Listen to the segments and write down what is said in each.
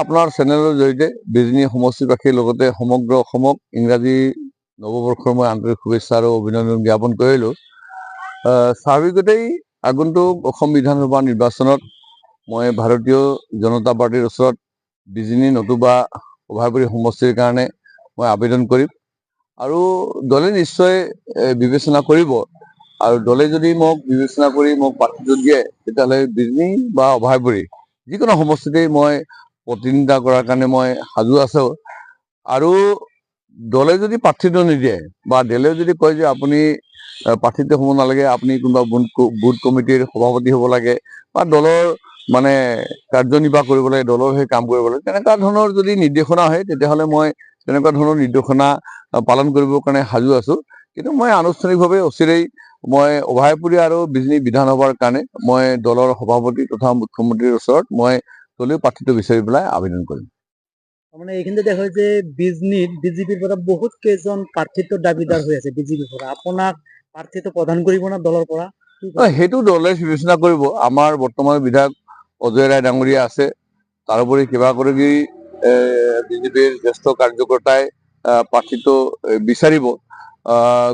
আপোনাৰ চেনেলৰ জৰিয়তে বিজনী সমষ্টিবাসীৰ লগতে সমগ্ৰ অসমক ইংৰাজী নৱবৰ্ষৰ মই আন্তৰিক শুভেচ্ছা আৰু অভিনন্দন জ্ঞাপন কৰিলোঁ। স্বাভাৱিকতেই আগন্তুক অসম বিধানসভা নিৰ্বাচনত মই ভাৰতীয় জনতা পাৰ্টিৰ ওচৰত বিজনী নতুবা অভয়পুৰী সমষ্টিৰ কাৰণে মই আবেদন কৰিম আৰু দলে নিশ্চয় বিবেচনা কৰিব আৰু দলে যদি মোক বিবেচনা কৰি মোক প্ৰাৰ্থীটো দিয়ে তেতিয়াহ'লে বিজনী বা অভয়পুৰী যিকোনো সমষ্টিতেই মই প্ৰতিনিধিত্ব কৰাৰ কাৰণে মই সাজু আছোঁ। আৰু দলে যদি প্ৰাৰ্থীটো নিদিয়ে বা দলে যদি কয় যে আপুনি প্ৰাৰ্থীটো হ'ব নালাগে, আপুনি কোনোবা বুথ কমিটিৰ সভাপতি হ'ব লাগে বা দলৰ মানে কাৰ্যনিৰ্বাহ কৰিব লাগে, দলৰ সেই কাম কৰিব লাগে, তেনেকুৱা ধৰণৰ যদি নিৰ্দেশনা হয় তেতিয়াহ'লে মই তেনেকুৱা ধৰণৰ নিৰ্দেশনা পালন কৰিবৰ কাৰণে সাজু আছোঁ। কিন্তু মই আনুষ্ঠানিকভাৱে অচিৰেই মই অভয়পুৰী আৰু বিজনী বিধানসভাৰ কাৰণে মই দলৰ সভাপতি তথা মুখ্যমন্ত্ৰীৰ ওচৰত মই দলীয় প্ৰাৰ্থীটো বিচাৰি পেলাই আবেদন কৰিম। মানে এইখিনিতে দেখা যায় যে বিজেপিৰ পৰা বহুত কেইজন প্ৰাৰ্থীত্বৰ দাবীদাৰ হৈ আছে বিজেপিৰ পৰা, আপোনাক প্ৰাৰ্থীটো প্ৰদান কৰিব না দলৰ পৰা? সেইটো দলে বিবেচনা কৰিব। আমাৰ বৰ্তমান বিধায়ক অজয় ৰায় ডাঙৰীয়া আছে, তাৰোপৰি কিবাগৰাকী বিজেপিৰ জ্যেষ্ঠ কাৰ্যকৰ্তাই প্ৰাৰ্থীটো বিচাৰিব।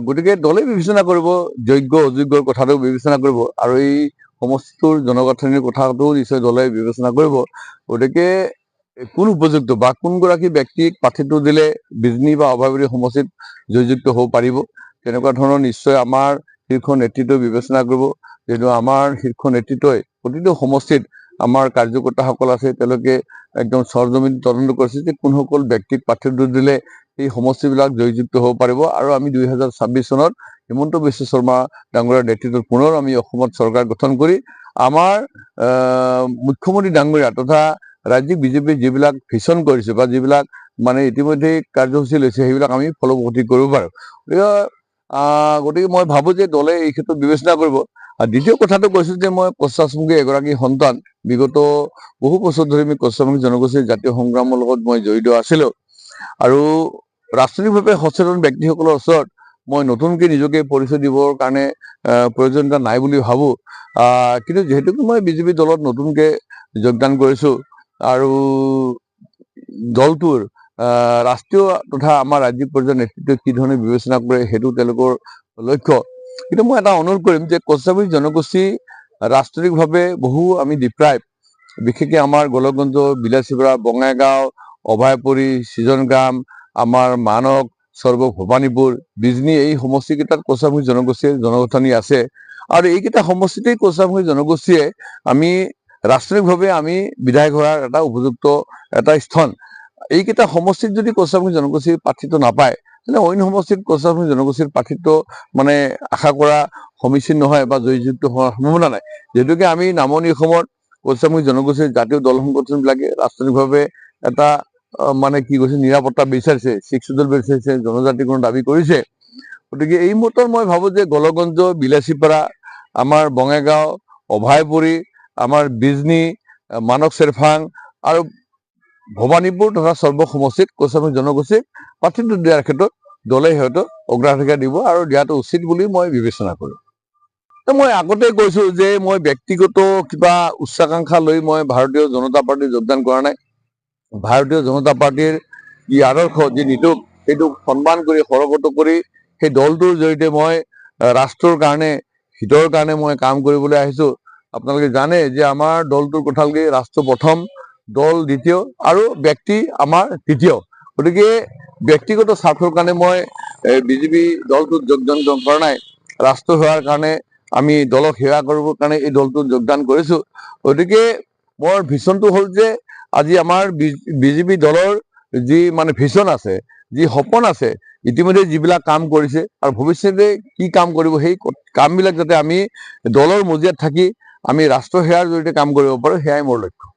গতিকে দলে বিবেচনা কৰিব, যোগ্য অযোগ্যৰ কথাটো বিবেচনা কৰিব আৰু এই সমষ্টিটোৰ জনগাঁথনিৰ কথাটোও নিশ্চয় দলে বিবেচনা কৰিব। গতিকে কোন উপযুক্ত বা কোনগৰাকী ব্যক্তিক প্ৰাৰ্থীটো দিলে বিজনী বা অভয়পুৰী সমষ্টিত জয়যুক্ত হ'ব পাৰিব, তেনেকুৱা ধৰণৰ নিশ্চয় আমাৰ শীৰ্ষ নেতৃত্বই বিবেচনা কৰিব। যিহেতু আমাৰ শীৰ্ষ নেতৃত্বই প্ৰতিটো সমষ্টিত আমাৰ কাৰ্যকৰ্তাসকল আছে, তেওঁলোকে একদম সৰজমিন তদন্ত কৰিছে যে কোনসকল ব্যক্তিক প্ৰাৰ্থীটো দিলে এই সমষ্টিবিলাক জয়যুক্ত হ'ব পাৰিব। আৰু আমি 2026 চনত হিমন্ত বিশ্ব শৰ্মা ডাঙৰীয়াৰ নেতৃত্বত পুনৰ আমি অসমত চৰকাৰ গঠন কৰি আমাৰ মুখ্যমন্ত্ৰী ডাঙৰীয়া তথা ৰাজ্যিক বিজেপিৰ যিবিলাক ভিছন কৰিছে বা যিবিলাক মানে ইতিমধ্যে কাৰ্যসূচী লৈছে সেইবিলাক আমি ফলপ্ৰসূ কৰিব পাৰোঁ। গতিকে মই ভাবোঁ যে দলে এই ক্ষেত্ৰত বিবেচনা কৰিব। আৰু দ্বিতীয় কথাটো কৈছোঁ যে মই কছাচমুখী এগৰাকী সন্তান, বিগত বহু বছৰ ধৰি আমি কছাচমুখী জনগোষ্ঠীৰ জাতীয় সংগ্ৰামৰ লগত মই জড়িত আছিলোঁ আৰু ৰাজনৈতিকভাৱে সচেতন ব্যক্তিসকলৰ ওচৰত মই নতুনকৈ নিজকে পৰিচয় দিবৰ কাৰণে প্ৰয়োজনীয়তা নাই বুলি ভাবোঁ। কিন্তু যিহেতুকে মই বিজেপি দলত নতুনকৈ যোগদান কৰিছোঁ আৰু দলটোৰ ৰাষ্ট্ৰীয় তথা আমাৰ ৰাজ্যিক পৰ্যায়ৰ নেতৃত্বই কি ধৰণে বিবেচনা কৰে সেইটো তেওঁলোকৰ লক্ষ্য। কিন্তু মই এটা অনুৰোধ কৰিম যে কছাৰী জনগোষ্ঠী ৰাজনৈতিকভাৱে বহু আমি ডিপ্ৰাইভ, বিশেষকৈ আমাৰ গোলকগঞ্জ, বিলাসীপাৰা, বঙাইগাঁও, অভয়পুৰী, সৃজনগ্ৰাম, আমাৰ মানক, সৰ্ব ভৱানীপুৰ, বিজনী এই সমষ্টিকেইটাত কছাৰী জনগোষ্ঠীৰ জনগাঁথনি আছে আৰু এইকেইটা সমষ্টিতেই কছাৰী জনগোষ্ঠীয়ে আমি ৰাজনৈতিকভাৱে আমি বিধায়ক হোৱাৰ এটা উপযুক্ত এটা স্থান। এইকেইটা সমষ্টিত যদি কছাৰী জনগোষ্ঠীৰ প্ৰাৰ্থীটো নাপায় তেনে অন্য সমষ্টিত কছাৰী জনগোষ্ঠীৰ প্ৰাৰ্থীটো মানে আশা কৰা সমীচীন নহয় বা জয়যুক্ত হোৱাৰ সম্ভাৱনা নাই। যিহেতুকে আমি নামনি অসমত কছাৰী জনগোষ্ঠীৰ জাতীয় দল সংগঠনবিলাকে ৰাজনৈতিকভাৱে এটা মানে কি কৈছে নিৰাপত্তা বিচাৰিছে, শিক্ষিত বিচাৰিছে, জনজাতিকৰণ দাবী কৰিছে। গতিকে এই মুহূৰ্তত মই ভাবোঁ যে গোলকগঞ্জ, বিলাসীপাৰা, আমাৰ বঙাইগাঁও, অভয়পুৰী, আমাৰ বিজনী, মানক চেৰফাং আৰু ভৱানীপুৰ তথা সৰ্ব সমষ্টিত কছাৰী জনগোষ্ঠীক প্ৰাৰ্থীটো দিয়াৰ ক্ষেত্ৰত দলে সিহঁতক অগ্ৰাধিকাৰ দিব আৰু দিয়াটো উচিত বুলি মই বিবেচনা কৰোঁ। মই আগতে কৈছোঁ যে মই ব্যক্তিগত কিবা উচ্চাকাংক্ষা লৈ মই ভাৰতীয় জনতা পাৰ্টীত যোগদান কৰা নাই। ভাৰতীয় জনতা পাৰ্টীৰ যি আদৰ্শ, যি নীতি, সেইটোক সন্মান কৰি সৰগত কৰি সেই দলটোৰ জৰিয়তে মই ৰাষ্ট্ৰৰ কাৰণে হিতৰ কাৰণে মই কাম কৰিবলৈ আহিছোঁ। আপোনালোকে জানে যে আমাৰ দলটোৰ কথা কি, ৰাষ্ট্ৰ প্ৰথম, দল দ্বিতীয় আৰু ব্যক্তি আমাৰ তৃতীয়। গতিকে ব্যক্তিগত স্বাৰ্থৰ কাৰণে মই বিজেপি দলটোত যোগদান কৰা নাই। ৰাষ্ট্ৰ সেৱাৰ কাৰণে আমি দলক সেৱা কৰিবৰ কাৰণে এই দলটোত যোগদান কৰিছোঁ। গতিকে মোৰ ভিছনটো হ'ল যে আজি আমাৰ বিজেপি দলৰ যি মানে ভিছন আছে, যি সপোন আছে, ইতিমধ্যে যিবিলাক কাম কৰিছে আৰু ভৱিষ্যতে কি কাম কৰিব, সেই কামবিলাক যাতে আমি দলৰ মজিয়াত থাকি আমি ৰাষ্ট্ৰ সেৱাৰ জৰিয়তে কাম কৰিব পাৰোঁ, সেয়াই মোৰ লক্ষ্য।